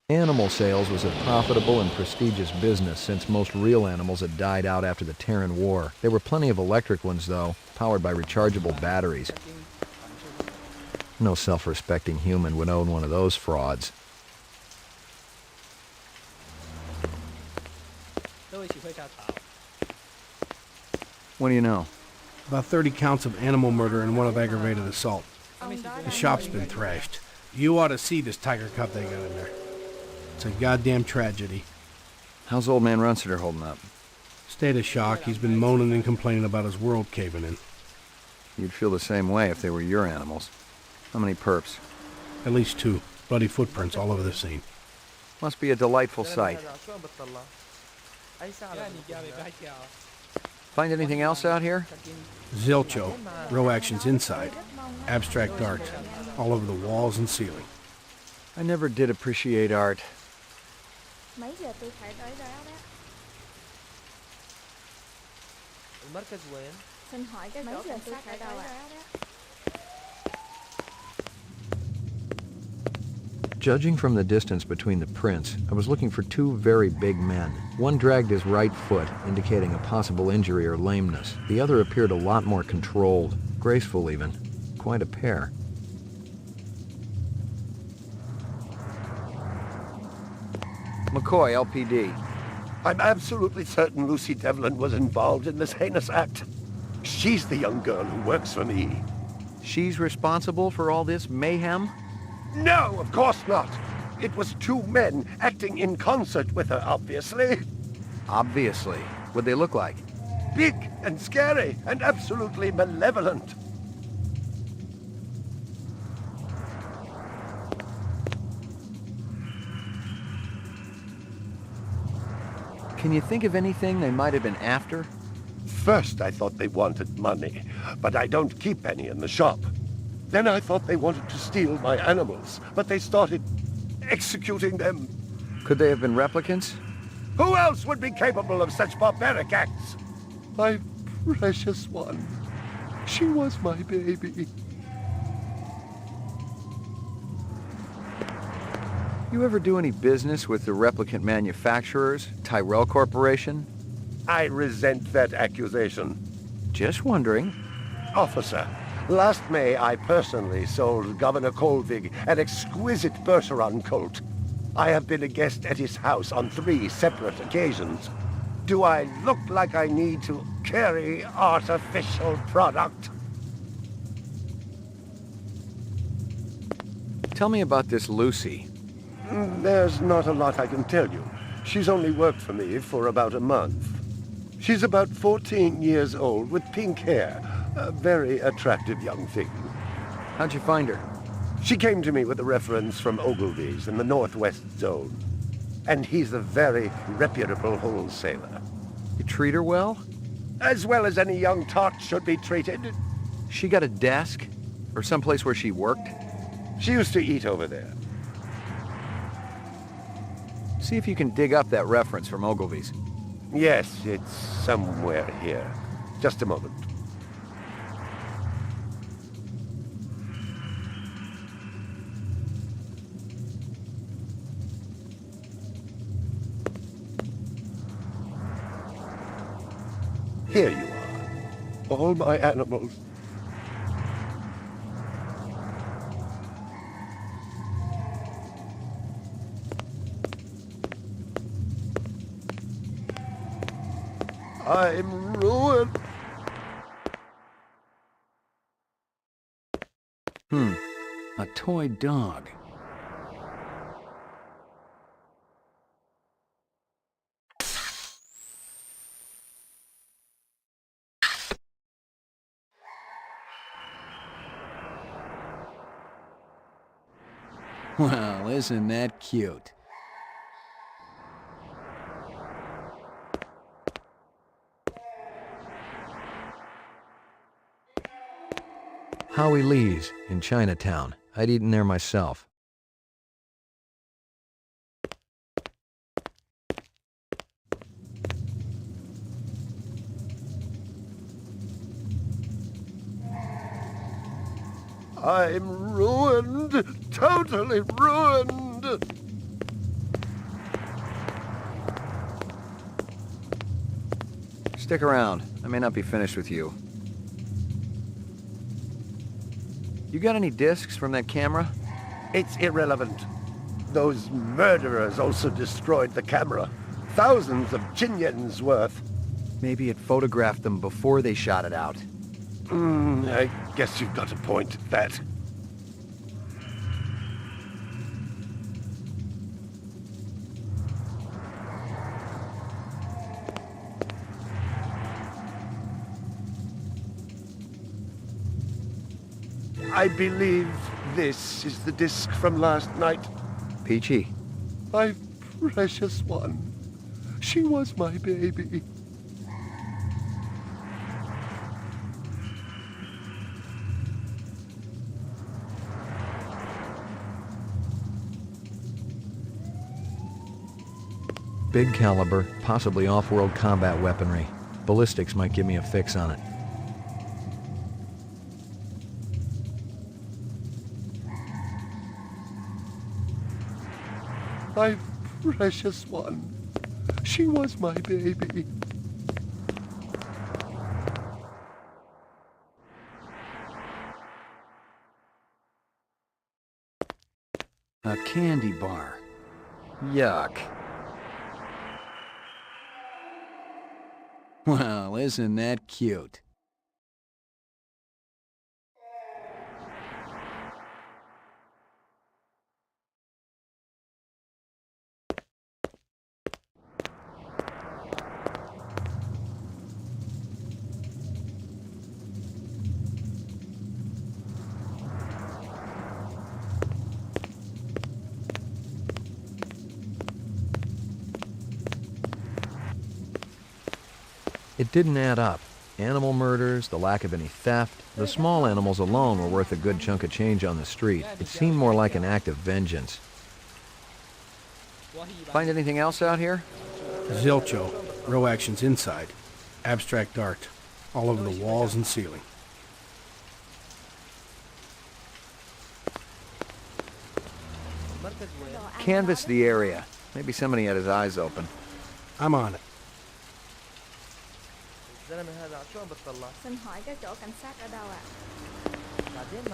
Animal sales was a profitable and prestigious business since most real animals had died out after the Terran War. There were plenty of electric ones, though, powered by rechargeable batteries. No self-respecting human would own one of those frauds. What do you know? About 30 counts of animal murder and one of aggravated assault. The shop's been thrashed. You ought to see this tiger cub they got in there. It's a goddamn tragedy. How's old man Runsiter holding up? State of shock. He's been moaning and complaining about his world caving in. You'd feel the same way if they were your animals. How many perps? At least 2. Bloody footprints all over the scene. Must be a delightful sight. Find anything else out here? Zilcho. Row actions inside. Abstract art. All over the walls and ceiling. I never did appreciate art. Mấy giờ tôi phải tới đó đó? Xin hỏi cái mấy giờ tôi phải đâu ạ? Judging from the distance between the prints, I was looking for 2 very big men. One dragged his right foot, indicating a possible injury or lameness. The other appeared a lot more controlled, graceful even. Quite a pair. McCoy, LPD. I'm absolutely certain Lucy Devlin was involved in this heinous act. She's the young girl who works for me. She's responsible for all this mayhem? No, of course not. It was 2 men acting in concert with her, obviously. Obviously. What'd they look like? Big and scary and absolutely malevolent. Can you think of anything they might have been after? First, I thought they wanted money, but I don't keep any in the shop. Then I thought they wanted to steal my animals, but they started executing them. Could they have been replicants? Who else would be capable of such barbaric acts? My precious one. She was my baby. You ever do any business with the replicant manufacturers, Tyrell Corporation? I resent that accusation. Just wondering. Officer, last May I personally sold Governor Colvig an exquisite Bergeron colt. I have been a guest at his house on 3 separate occasions. Do I look like I need to carry artificial product? Tell me about this Lucy. There's not a lot I can tell you. She's only worked for me for about a month. She's about 14 years old with pink hair. A very attractive young thing. How'd you find her? She came to me with a reference from Ogilvy's in the Northwest Zone. And he's a very reputable wholesaler. You treat her well? As well as any young tot should be treated. She got a desk? Or someplace where she worked? She used to eat over there. See if you can dig up that reference from Ogilvy's. Yes, it's somewhere here. Just a moment. Here you are. All my animals. I'm ruined. A toy dog. Well, isn't that cute? Howie Lee's in Chinatown. I'd eaten there myself. I'm ruined. Totally ruined. Stick around. I may not be finished with you. You got any discs from that camera? It's irrelevant. Those murderers also destroyed the camera. Thousands of Jinyens worth. Maybe it photographed them before they shot it out. I guess you've got a point at that. I believe this is the disc from last night. Peachy. My precious one. She was my baby. Big caliber, possibly off-world combat weaponry. Ballistics might give me a fix on it. My precious one. She was my baby. A candy bar. Yuck. Well, isn't that cute? It didn't add up. Animal murders, the lack of any theft, the small animals alone were worth a good chunk of change on the street. It seemed more like an act of vengeance. Find anything else out here? Zilcho. Row actions inside. Abstract art. All over the walls and ceiling. Canvass the area. Maybe somebody had his eyes open. I'm on it. Xin hỏi cái chỗ cảnh sát ở đâu ạ?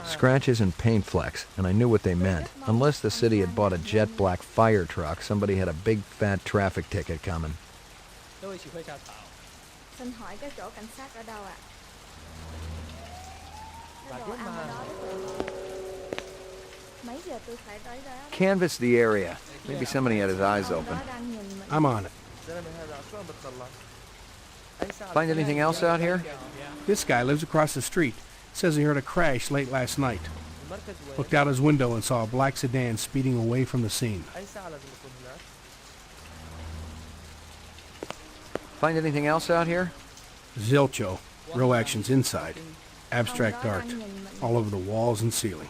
Scratches and paint flecks, and I knew what they meant. Unless the city had bought a jet black fire truck, somebody had a big fat traffic ticket coming. Xin hỏi cái chỗ cảnh sát ở đâu ạ? Cái đồ ăn ở đó đó. Mấy giờ tôi phải tới đó? Canvass the area. Maybe somebody had his eyes open. Đó đang nhìn mình. I'm on it. Find anything else out here? This guy lives across the street. Says he heard a crash late last night. Looked out his window and saw a black sedan speeding away from the scene. Find anything else out here? Zilcho. Row actions inside. Abstract art. All over the walls and ceiling.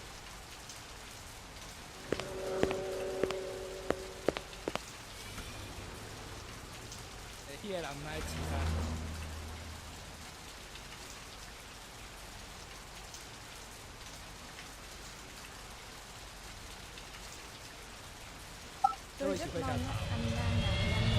Tôi rất mong anh đang nằm nhanh.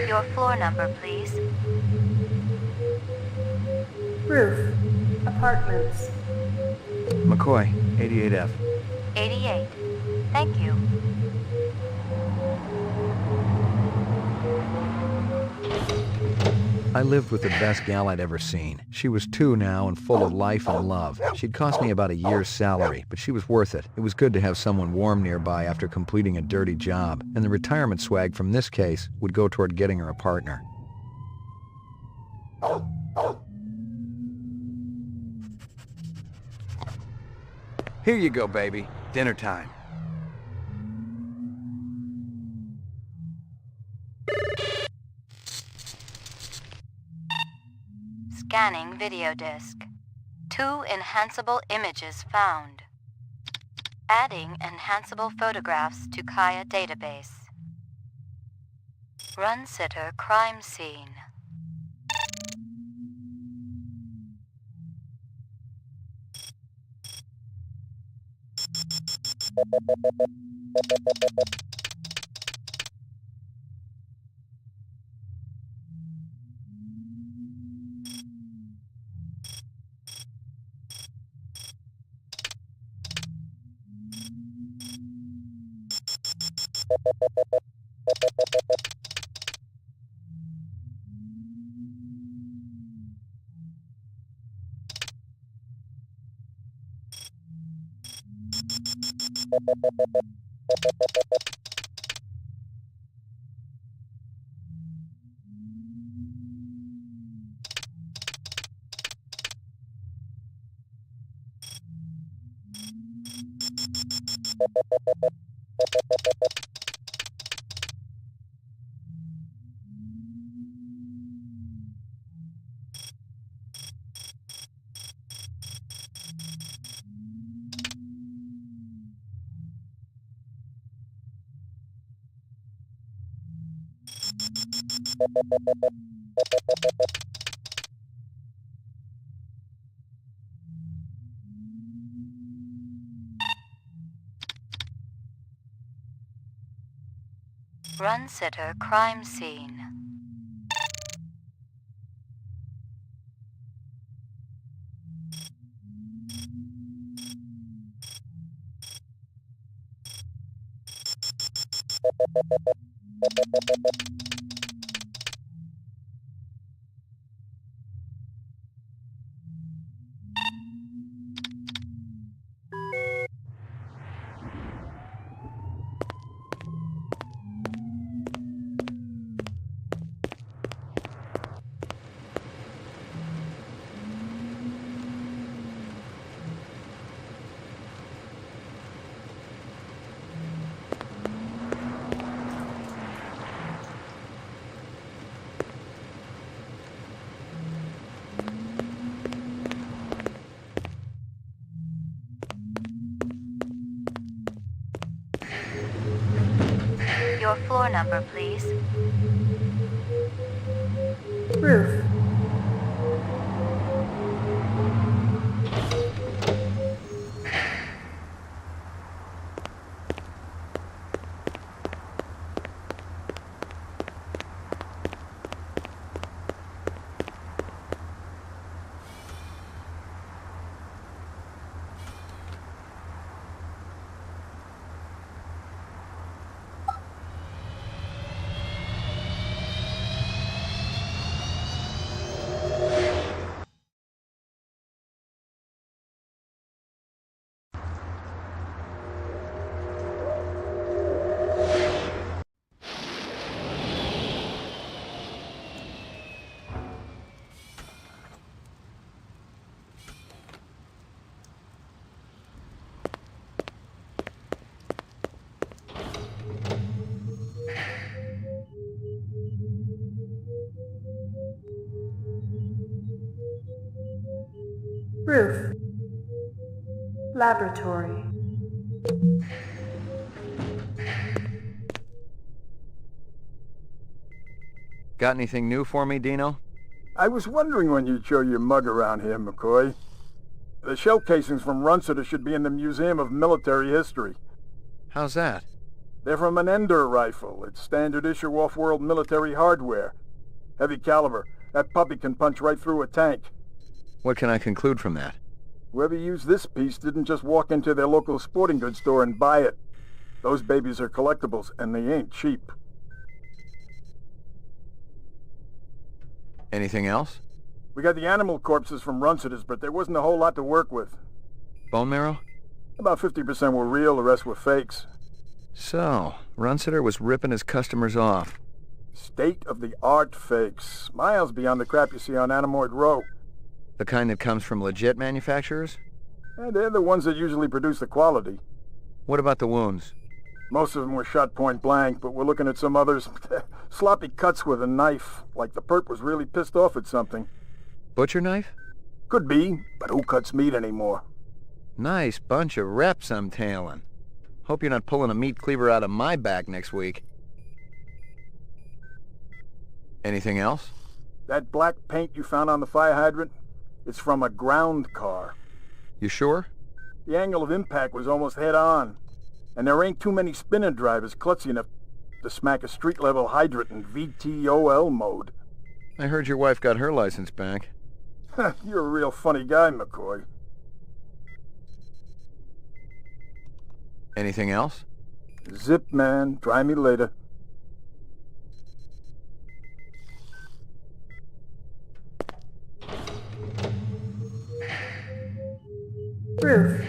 Your floor number, please. Roof. Apartments. McCoy, 88F. 88. Thank you. I lived with the best gal I'd ever seen. She was 2 now and full of life and love. She'd cost me about a year's salary, but she was worth it. It was good to have someone warm nearby after completing a dirty job, and the retirement swag from this case would go toward getting her a partner. Here you go, baby. Dinner time. Scanning video disk. 2 enhanceable images found. Adding enhanceable photographs to Kaya database. Run sitter crime scene. Run sitter crime scene. Your floor number, please. Roof. Roof. Laboratory. Got anything new for me, Dino? I was wondering when you'd show your mug around here, McCoy. The shell casings from Runciter should be in the Museum of Military History. How's that? They're from an Ender rifle. It's standard issue off-world military hardware. Heavy caliber. That puppy can punch right through a tank. What can I conclude from that? Whoever used this piece didn't just walk into their local sporting goods store and buy it. Those babies are collectibles, and they ain't cheap. Anything else? We got the animal corpses from Runciter's, but there wasn't a whole lot to work with. Bone marrow? About 50% were real, the rest were fakes. So, Runciter was ripping his customers off. State-of-the-art fakes. Miles beyond the crap you see on Animoid Row. The kind that comes from legit manufacturers? And they're the ones that usually produce the quality. What about the wounds? Most of them were shot point blank, but we're looking at some others. Sloppy cuts with a knife, like the perp was really pissed off at something. Butcher knife? Could be, but who cuts meat anymore? Nice bunch of reps I'm tailing. Hope you're not pulling a meat cleaver out of my back next week. Anything else? That black paint you found on the fire hydrant? It's from a ground car. You sure? The angle of impact was almost head-on. And there ain't too many spinning drivers klutzy enough to smack a street-level hydrant in VTOL mode. I heard your wife got her license back. You're a real funny guy, McCoy. Anything else? Zip, man. Try me later. Roof.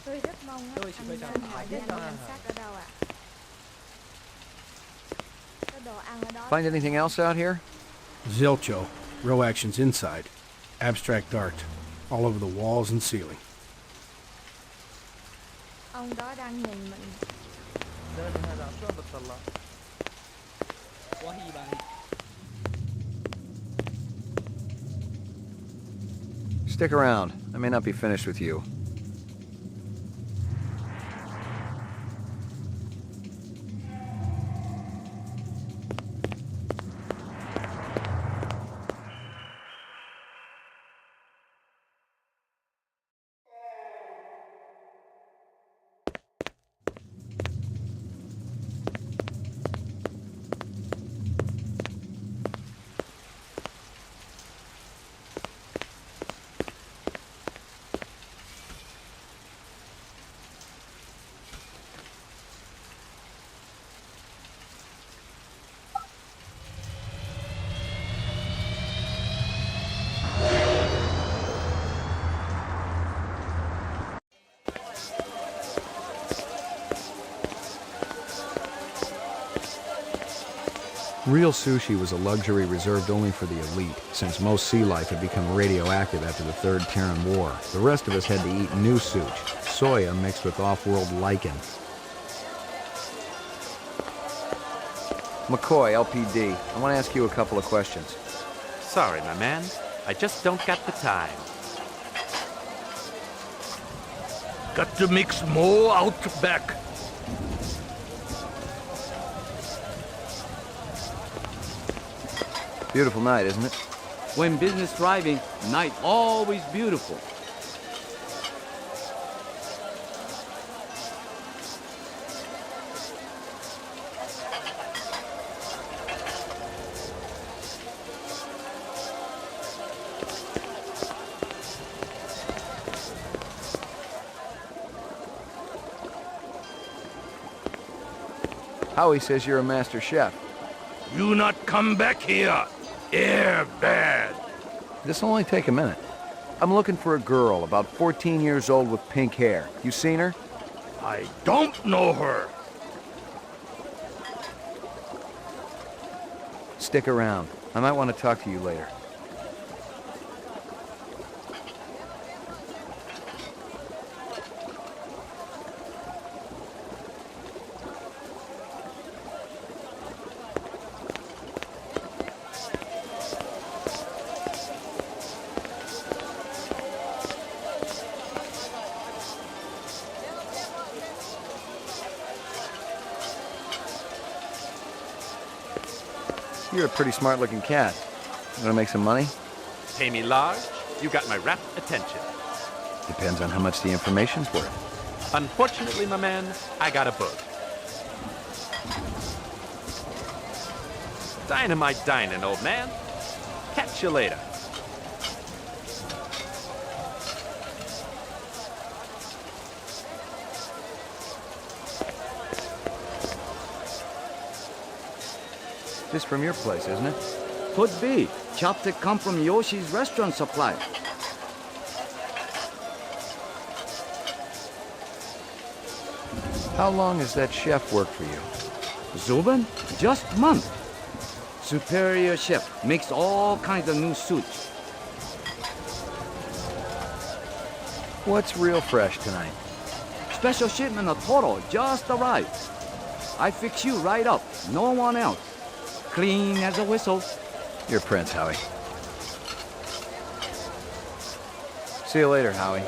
Tôi rất mong anh nên hỏi cái đồ cảnh sát ở đâu ạ? Có đồ ăn ở đó. Find anything else out here? Zilcho. Row actions inside. Abstract art. All over the walls and ceiling. Ông đó đang nhìn mình. Stick around. I may not be finished with you. Real sushi was a luxury reserved only for the elite, since most sea life had become radioactive after the Third Terran War. The rest of us had to eat new sushi, soya mixed with off-world lichen. McCoy, LPD, I want to ask you a couple of questions. Sorry, my man. I just don't got the time. Got to mix more out back. Beautiful night, isn't it? When business thriving, night always beautiful. Howie says you're a master chef. You not come back here. Air bad. This'll only take a minute. I'm looking for a girl, about 14 years old with pink hair. You seen her? I don't know her. Stick around. I might want to talk to you later. You're a pretty smart-looking cat. You want to make some money? Pay me large, you got my rapt attention. Depends on how much the information's worth. Unfortunately, my man, I got a book. Dynamite dining, old man. Catch you later. This from your place, isn't it? Could be. Chopstick come from Yoshi's restaurant supply. How long has that chef worked for you? Zubin? Just month. Superior chef. Makes all kinds of new suits. What's real fresh tonight? Special shipment of Toro just arrived. I fix you right up. No one else. Clean as a whistle. You're Prince, Howie. See you later, Howie.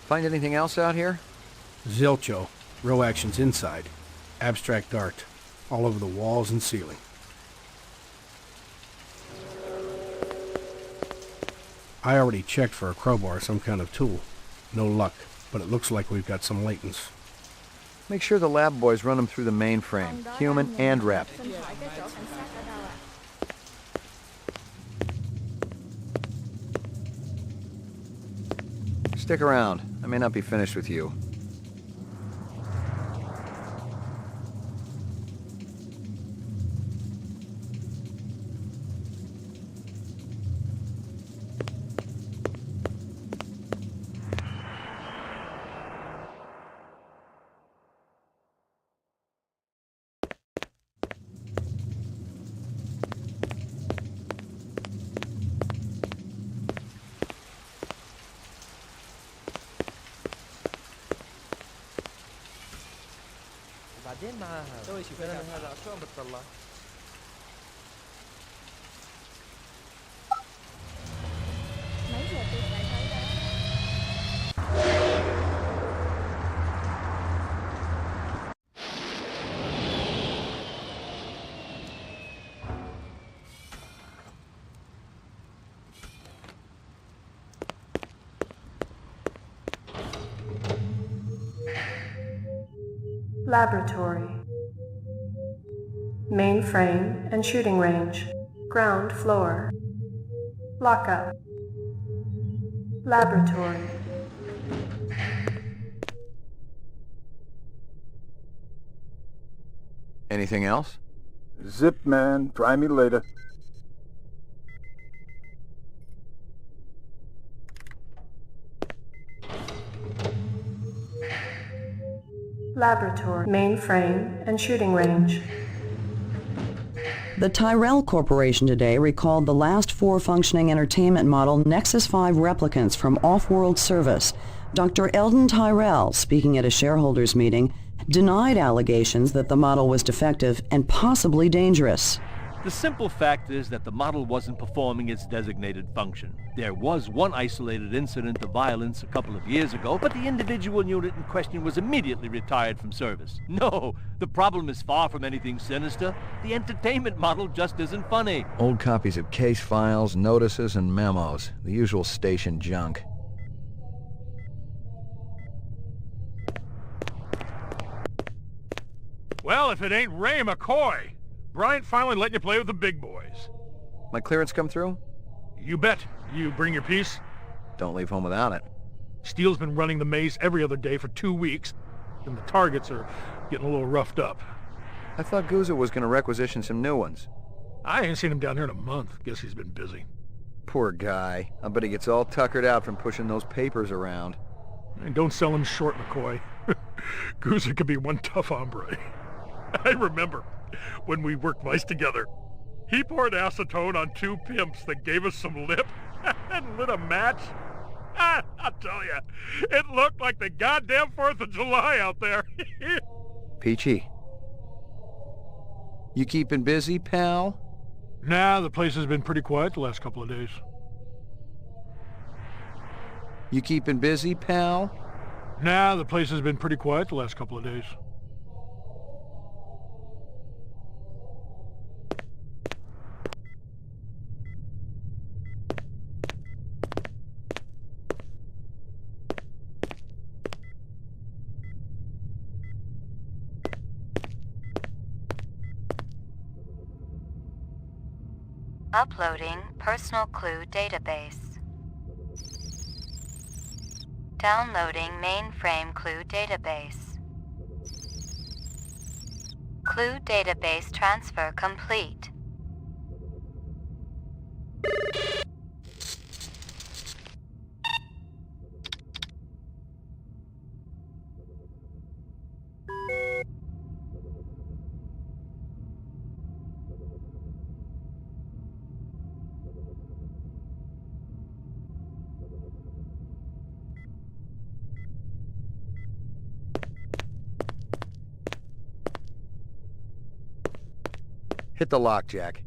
Find anything else out here? Zilcho. Row actions inside. Abstract art. All over the walls and ceiling. I already checked for a crowbar, some kind of tool. No luck, but it looks like we've got some latents. Make sure the lab boys run them through the mainframe, human and rep. Stick around. I may not be finished with you. بعدين معاها هلا شو عم بتطلع؟ Mấy giờ tôi lại thấy đó. Laboratory. Mainframe and shooting range. Ground floor. Lockup. Laboratory. Anything else? Zip, man. Try me later. Laboratory. Mainframe and shooting range. The Tyrell Corporation today recalled the last 4 functioning entertainment model Nexus 5 replicants from off-world service. Dr. Eldon Tyrell, speaking at a shareholders meeting, denied allegations that the model was defective and possibly dangerous. The simple fact is that the model wasn't performing its designated function. There was one isolated incident of violence a couple of years ago, but the individual unit in question was immediately retired from service. No, the problem is far from anything sinister. The entertainment model just isn't funny. Old copies of case files, notices, and memos. The usual station junk. Well, if it ain't Ray McCoy! Bryant finally letting you play with the big boys. My clearance come through? You bet. You bring your piece? Don't leave home without it. Steele's been running the maze every other day for 2 weeks, and the targets are getting a little roughed up. I thought Guzzo was going to requisition some new ones. I ain't seen him down here in a month. Guess he's been busy. Poor guy. I bet he gets all tuckered out from pushing those papers around. And don't sell him short, McCoy. Guzzo could be one tough hombre. I remember when we worked mice together. He poured acetone on 2 pimps that gave us some lip and lit a match. I'll tell you, it looked like the goddamn 4th of July out there. Peachy. You keeping busy, pal? Nah, the place has been pretty quiet the last couple of days. You keeping busy, pal? Nah, the place has been pretty quiet the last couple of days. Uploading personal clue database. Downloading mainframe clue database. Clue database transfer complete. Hit the lock, Jack.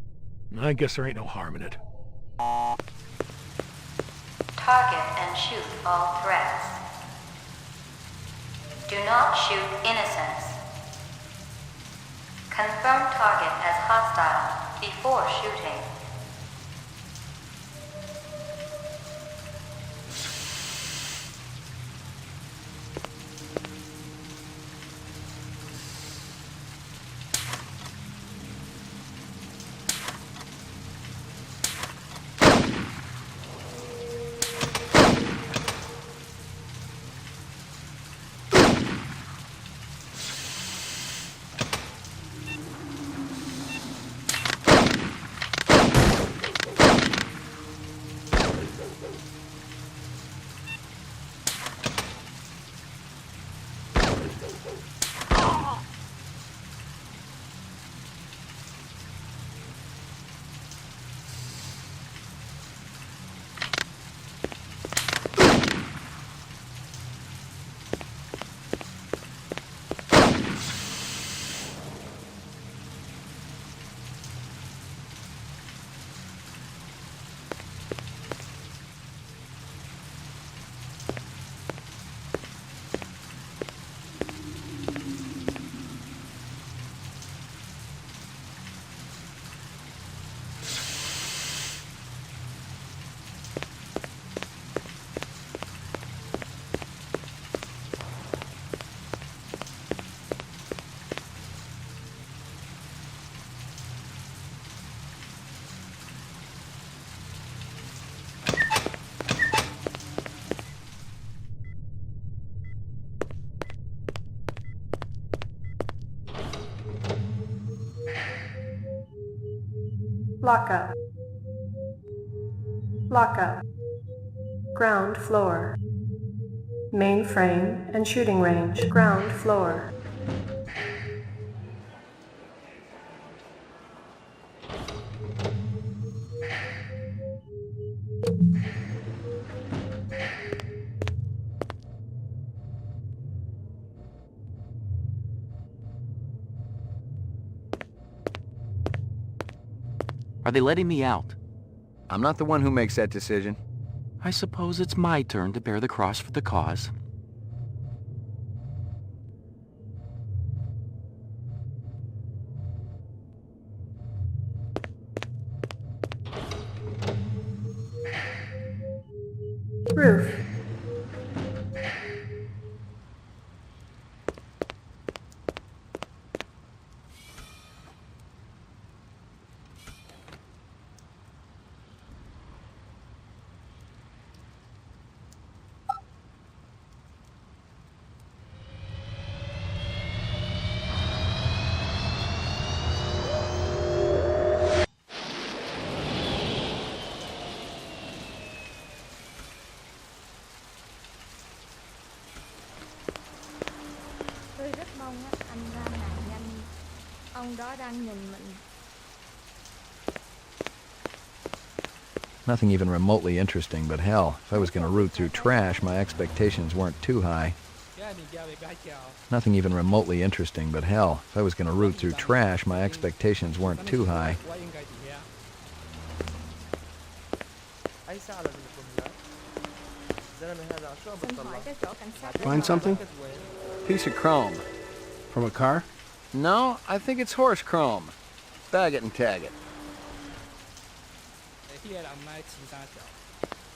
I guess there ain't no harm in it. Target and shoot all threats. Do not shoot innocents. Confirm target as hostile before shooting. Lockup. Lockup. Ground floor. Mainframe and shooting range. Ground floor. Are they letting me out? I'm not the one who makes that decision. I suppose it's my turn to bear the cross for the cause. Roof. Tôi rất mong anh ra nạn nhanh. Ông đó đang nhìn mình. Nothing even remotely interesting, but hell, if I was going to root through trash, my expectations weren't too high. Nothing even remotely interesting, but hell, if I was going to root through trash, my expectations weren't too high. Find something? Piece of chrome. From a car? No, I think it's horse chrome. Bag it and tag it.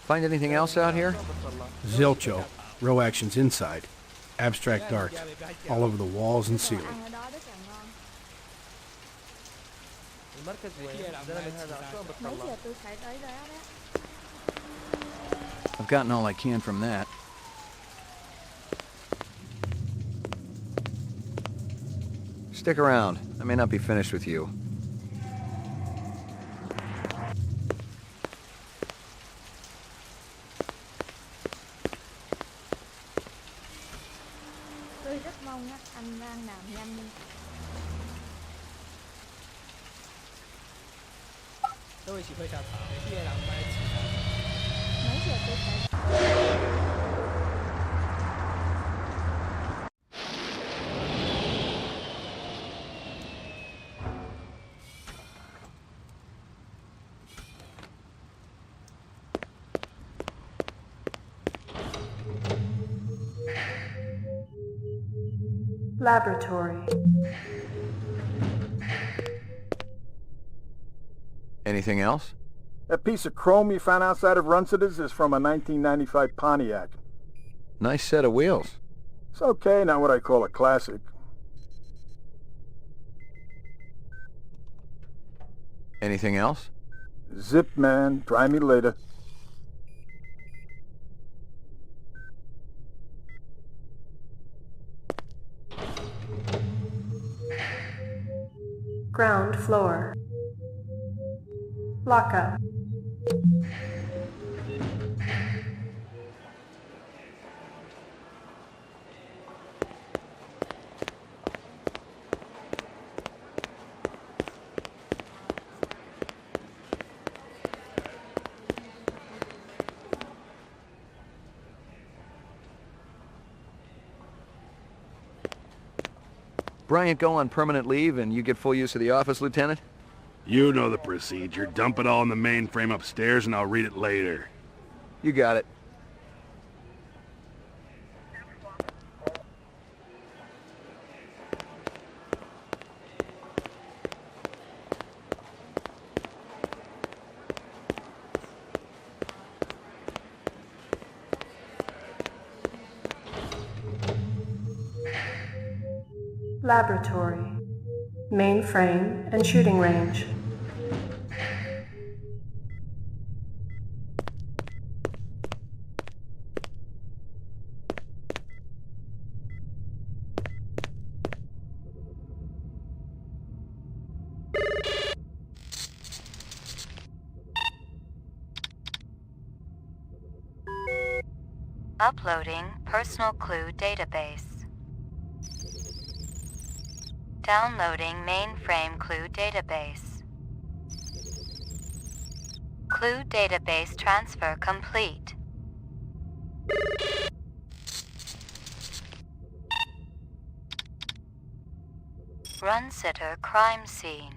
Find anything else out here? Zilcho. Row actions inside. Abstract art. All over the walls and ceiling. I've gotten all I can from that. Stick around. I may not be finished with you. Tôi rất mong anh đang làm nhanh. Tôi chỉ hơi chào thả khi làm bài chỉ mấy giờ tôi phải. Laboratory. Anything else? That piece of chrome you found outside of Runcita's is from a 1995 Pontiac. Nice set of wheels. It's okay, not what I call a classic. Anything else? Zip, man. Try me later. Ground floor. Lockup. Bryant go on permanent leave and you get full use of the office, Lieutenant? You know the procedure. Dump it all in the mainframe upstairs and I'll read it later. You got it. Laboratory. Mainframe and shooting range. Uploading personal clue database. Downloading mainframe clue database. Clue database transfer complete. Runcita crime scene.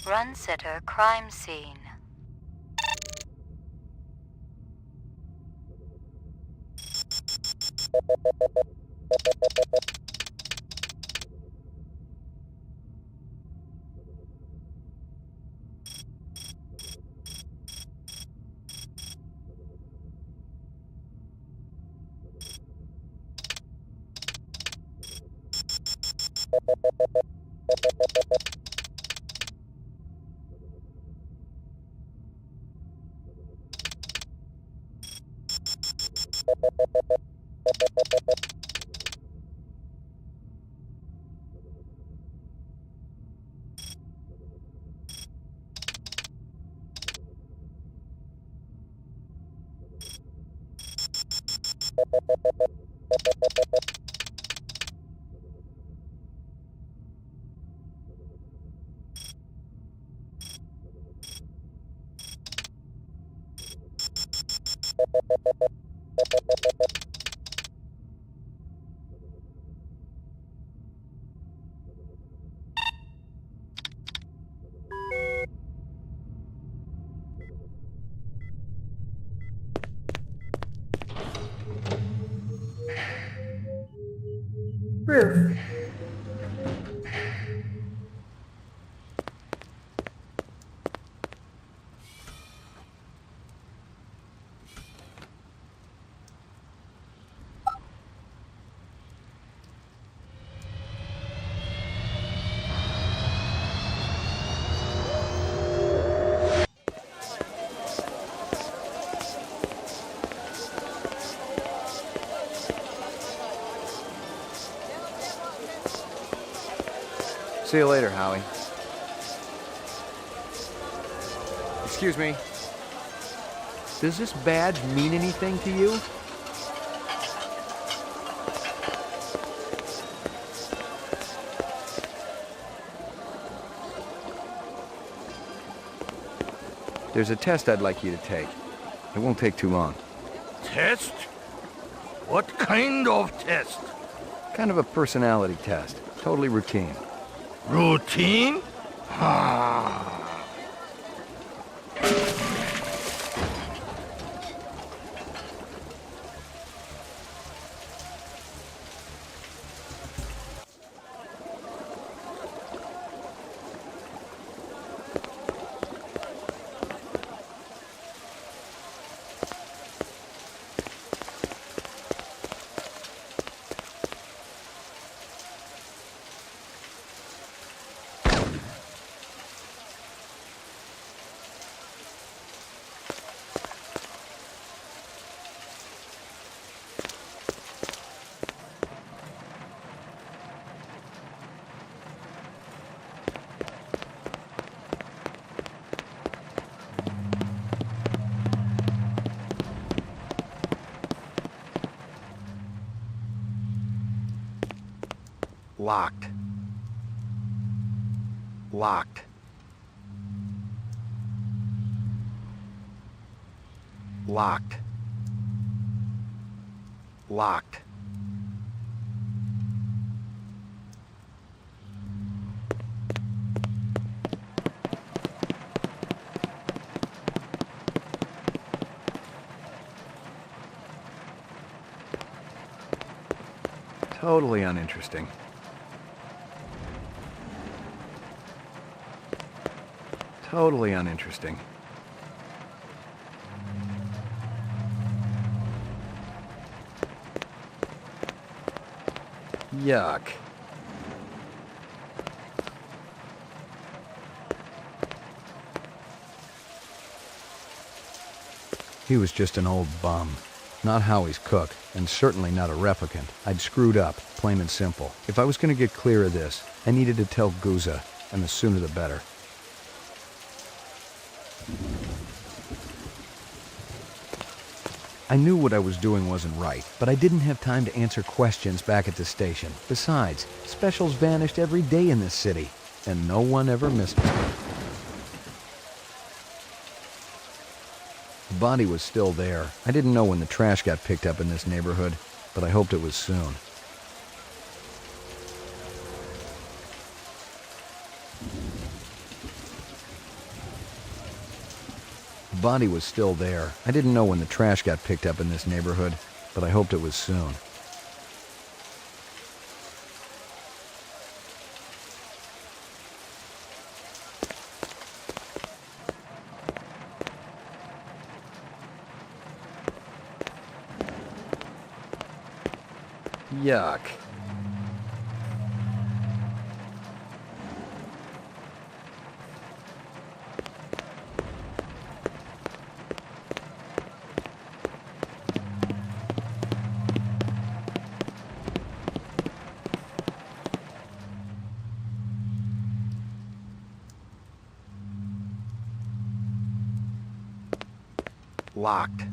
Runcita crime scene. Roof. See you later, Howie. Excuse me. Does this badge mean anything to you? There's a test I'd like you to take. It won't take too long. Test? What kind of test? Kind of a personality test. Totally routine. Routine? Locked. Locked. Locked. Locked. Totally uninteresting. Totally uninteresting. Yuck. He was just an old bum. Not Howie's cook, and certainly not a replicant. I'd screwed up, plain and simple. If I was going to get clear of this, I needed to tell Guza, and the sooner the better. I knew what I was doing wasn't right, but I didn't have time to answer questions back at the station. Besides, specials vanished every day in this city, and no one ever missed me. The body was still there. I didn't know when the trash got picked up in this neighborhood, but I hoped it was soon. The body was still there. I didn't know when the trash got picked up in this neighborhood, but I hoped it was soon. Yuck. Locked.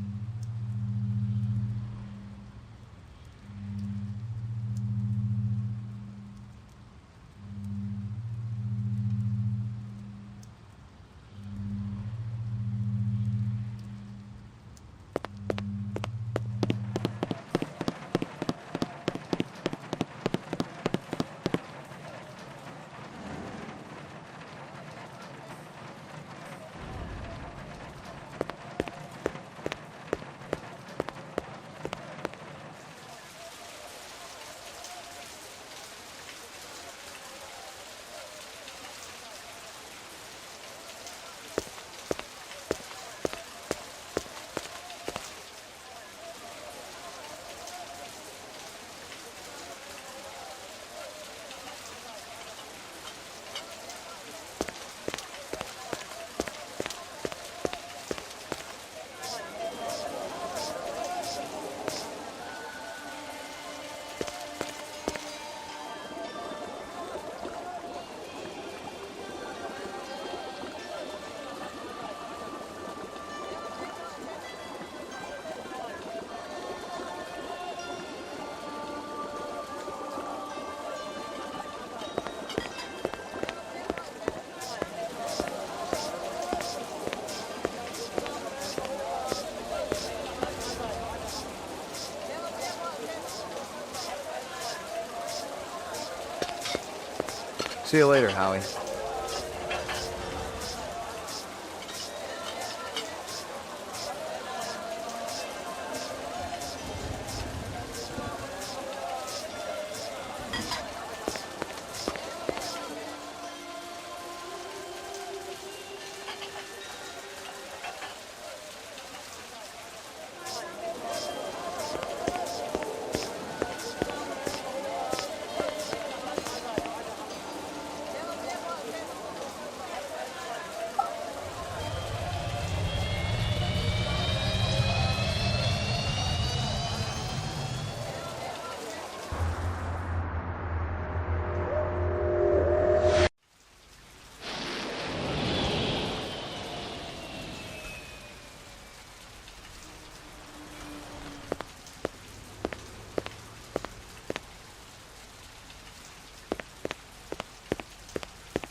See you later, Howie.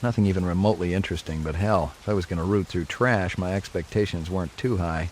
Nothing even remotely interesting, but hell, if I was going to root through trash, my expectations weren't too high.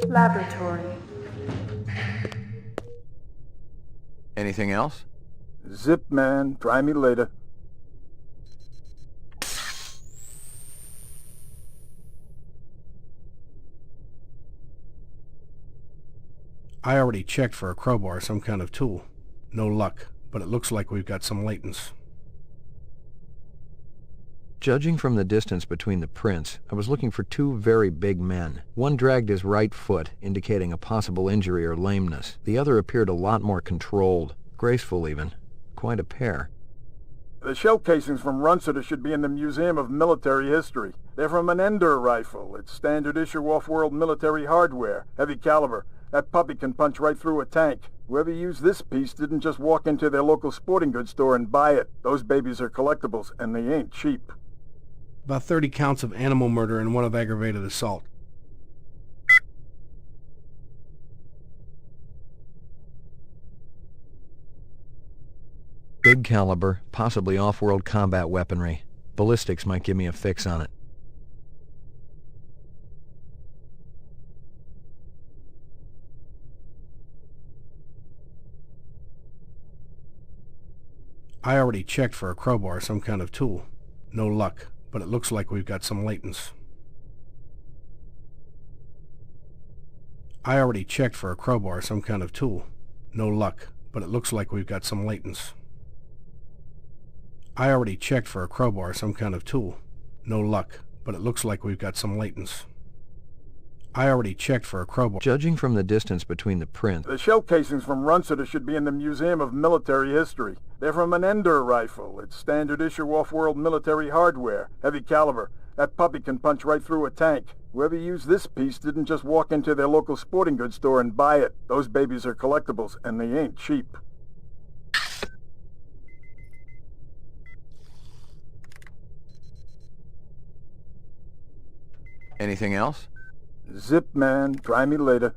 Laboratory. Anything else? Zip, man. Try me later. I already checked for a crowbar or some kind of tool. No luck, but it looks like we've got some latents. Judging from the distance between the prints, I was looking for two very big men. One dragged his right foot, indicating a possible injury or lameness. The other appeared a lot more controlled, graceful even. Quite a pair. The shell casings from Runsiter should be in the Museum of Military History. They're from an Ender rifle. It's standard issue off-world military hardware, heavy caliber. That puppy can punch right through a tank. Whoever used this piece didn't just walk into their local sporting goods store and buy it. Those babies are collectibles, and they ain't cheap. About 30 counts of animal murder and one of aggravated assault. Big caliber, possibly off-world combat weaponry. Ballistics might give me a fix on it. I already checked for a crowbar or some kind of tool. No luck, but it looks like we've got some latents. I already checked for a crowbar or some kind of tool. No luck, but it looks like we've got some latents. I already checked for a crowbar or some kind of tool. No luck, but it looks like we've got some latents. I already checked for a crowbar. Judging from the distance between the prints... The shell casings from Runsiter should be in the Museum of Military History. They're from an Ender rifle. It's standard issue off-world military hardware, heavy caliber. That puppy can punch right through a tank. Whoever used this piece didn't just walk into their local sporting goods store and buy it. Those babies are collectibles, and they ain't cheap. Anything else? Zip, man. Try me later.